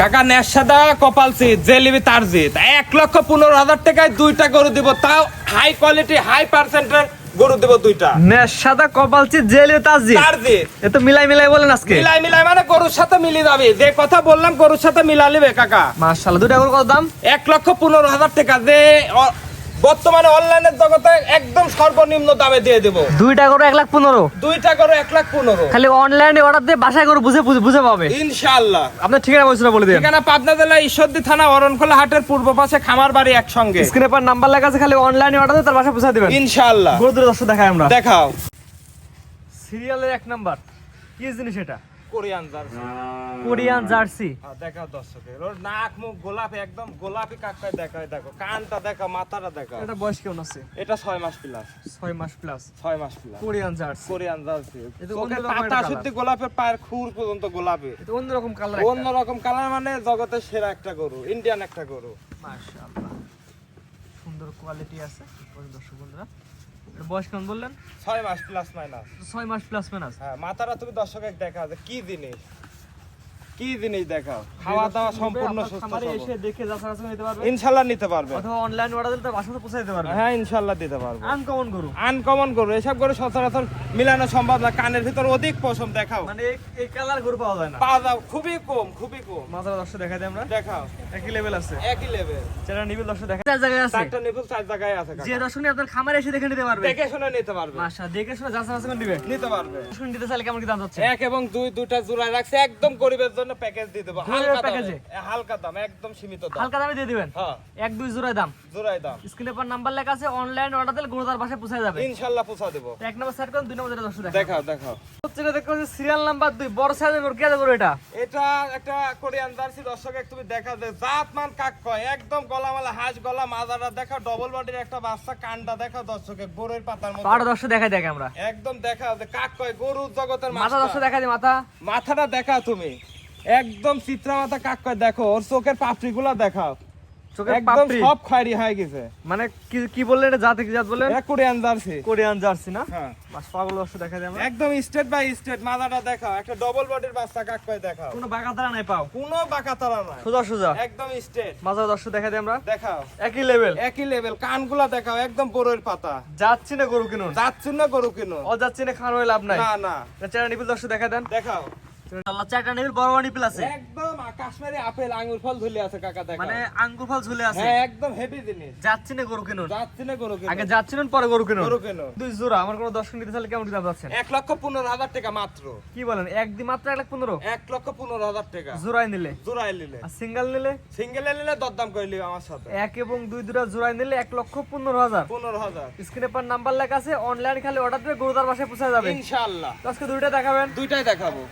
কাকা নেশাদা কপাল সিট জেলিবি তার জিত 1,15,000 টাকায় দুইটা গরু দিব, তাও হাই কোয়ালিটি হাই পার্সেন্টের গরু দিব দুইটা। নেশাদা কপালচি জেলি তাজি তার জিত এ তো মিলাই মিলাই বলেন আজকে। মিলাই মানে গরুর সাথে মিলি যাবে, যে কথা বললাম গরুর সাথে মিলা লিবে কাকা। মাশাআল্লাহ, দুইটা গরুর কত দাম? 1,15,000 টাকা, যে বর্তমানে অনলাইনের জগতে একদম সর্বনিম্ন দামে দিয়ে দেব। দুইটা গরু 1,15,000, দুইটা গরু 1,15,000 খালি অনলাইনে অর্ডার দিয়ে বাসায় গরু বুঝে পাবে ইনশাআল্লাহ। আপনার ঠিকানা বলছিল বলে দিন। ঠিকানা পাবনা জেলা ঈশ্বরদী থানা অরণখোলা হাটের পূর্ব পাশে খামার বাড়ি একসঙ্গে। স্ক্রিনে পর নাম্বার লেখা আছে, খালি অনলাইনে অর্ডার দিয়ে তার বাসায় পৌঁছে দিবেন ইনশাআল্লাহ। গরু দুটো দর্শক দেখাই আমরা। দেখাও সিরিয়ালের 1 নাম্বার কি জিনিস এটা? Korean jersey. Korean jersey. দেখাও দর্শকের, ওর নাক মুখ গোলাপি, একদম গোলাপি কাকায় দেখায়। দেখো কানটা দেখো, মাথাটা দেখো। এটা বয়স কেমন আছে? এটা 6 মাস প্লাস। 6 মাস প্লাস 6 মাস plus Korean jersey. Korean jersey. এটা চোখের অন্যরকম পাতা একটা শুদ্ধ গোলাপের, পায়ের খুর পর্যন্ত গোলাপি। এটা অন্যরকম কালার, অন্যরকম কালার, মানে জগতের সেরা একটা গরু, ইন্ডিয়ান একটা গরু। মাশাআল্লাহ, সুন্দর কোয়ালিটি আছে। দর্শক বন্ধুরা, এর বয়স কেমন বললেন? 6 মাস প্লাস মাইনাস। 6 মাস প্লাস মাইনাস। হ্যাঁ, মাথাটা তুমি দর্শকের দেখা যে কি জিনিস, কি জিনিস দেখাও। খাওয়া দাওয়া সম্পূর্ণ সুস্থ খামারে সবল। এসে দেখে যাচাই নিতে পারবে, ইনশাআল্লাহ নিতে পারবে। অথবা অনলাইন অর্ডার দিলে তার বাসাতে পৌঁছে দিতে পারবে। হ্যাঁ ইনশাআল্লাহ দিতে পারবো। আনকমন গরু, আনকমন গরু, এসব গরু সচরাচর মিলানো সম্ভব না। কানের ভিতর অধিক পশম। দেখাও, মানে এই কালার গরু পাওয়া যায় না, পাওয়া যাও খুবই কম, খুবই কম। মাথার দর্শক দেখাই দিই আমরা। দেখাও একই লেভেল আছে, একই লেভেল। যারা নিবিল দর্শক দেখা চার জায়গায় আছে, চারটা নিপুল 4 জায়গায় আছে কাকা। যে দর্শক নিয়ে আপনার খামারে এসে দেখে নিতে পারবে, দেখে শুনে নিতে পারবে। মাশাআল্লাহ, দেখে শুনে যাচাই বাছাই করে দিবে, নিতে পারবে। শুনে দিতে চাইলে কেমন কি দাম যাচ্ছে? 1 এবং 2 দুইটা জোড়ায় রাখছে, একদম গরিবের জন্য প্যাকেজ দিয়ে দেবো। গরিবের হালকা প্যাকেজে? দামে, হালকা দাম, একদম সীমিত দাম। হালকা দামে দিয়ে দিবেন। হ্যাঁ, 1-2 জোড়ায় দাম, জোড়ায় দাম। স্ক্রিনে পর নাম্বার লেখা আছে, অনলাইন অর্ডার দিলে গরু তার বাসায় পৌঁছে যাবে। ইনশাআল্লাহ পৌঁছা দেবো। এক নাম্বার সেট করুন, 2 নাম্বার যেটা দর্শক দেখা। দেখাও দেখাও। হচ্ছে এটা দেখো, সিরিয়াল নাম্বার 2 বড় সাইজের গরু। কি আছে গরু এটা? এটা একটা কোরিয়ান জার্সি। দর্শক তুমি দেখা যায় জাতমান কাক কয়, একদম গলামালা হাঁস গলা, মাজাটা দেখা, ডবল বডির একটা বাচ্চা, কানটা দেখা দর্শকের গরুর পাতার মতো। পাড়া দর্শক দেখাই দেখে আমরা। একদম দেখা যে কাক কয়, গরুর জগতের মাথা মাথা। দর্শক দেখা যায়, মাথা মাথাটা দেখা তুমি, একদম চিত্রা মাথা কাক কয়। দেখো ওর চোখের পাপড়িগুলা দেখাও, চোখের একদম পাপড়ি। সব খয়েরি হয়ে গেছে। মানে কি কি বললেন এটা? জাত কি জাত বললেন? এটা কোরিয়ান জার্সি। কোরিয়ান জার্সি না? হ্যাঁ, বাস পাগল দর্শক দেখা যায় আমরা। একদম স্টেট বাই স্টেট। মাথাটা দেখাও, একটা ডবল বডির বাচ্চা কাক কয়। দেখাও কোনো বাঁকা তারা নাই, পাও কোনো বাঁকা তারা নাই, সোজা সোজা, একদম স্টেট। মাথা দর্শক দেখা যায় আমরা। দেখাও একই লেভেল, একই লেভেল। কানগুলা দেখাও, একদম বড়ের পাতা। যাচ্ছি না গরু কিনুন, যাচ্ছি না গরু কিনো। ও যাচ্ছি না খাওয়ানো লাভ নাই। না না, চারটা নিপিল দর্শক দেখা দেন। দেখাও আল্লাহ, চারটা নিপিল বড় বড় নিপিল আছে, একদম কাশ্মীরি আপেল আঙ্গুর ফল ঝুলে আছে কাকা। দেখাও মানে আঙ্গুর ফল ঝুলে আছে। হ্যাঁ, একদম হেভি জিনিস। যাচ্ছি না গরু কিনুন, যাচ্ছি না গরু কিনো। আগে যাচ্ছিলেন পরে গরু কিনুন। গরু কিনো। 2 জোড়া আমার কোনো দর্শক নিতে চাইলে কেমন কি দাম যাচ্ছেন? 1,15,000 টাকা মাত্র। কি বলেন, একদিন মাত্র 1,15,000 1,15,000 টাকা জোড়ায় নিলে? জোড়ায় নিলে। আর সিঙ্গেল নিলে? সিঙ্গেলে নিলে দরদাম করলি আমার সাথে। 1 এবং 2 দুটা জোড়ায় নিলে 1,15,000। 15,000 স্ক্রিনে পর নাম্বার লেখা আছে, অনলাইন খালি অর্ডার দিয়ে গরু তার বাসায় পৌঁছে যাবে ইনশাআল্লাহ। তো আজকে দুইটা দেখাবেন? দুইটাই দেখাবো।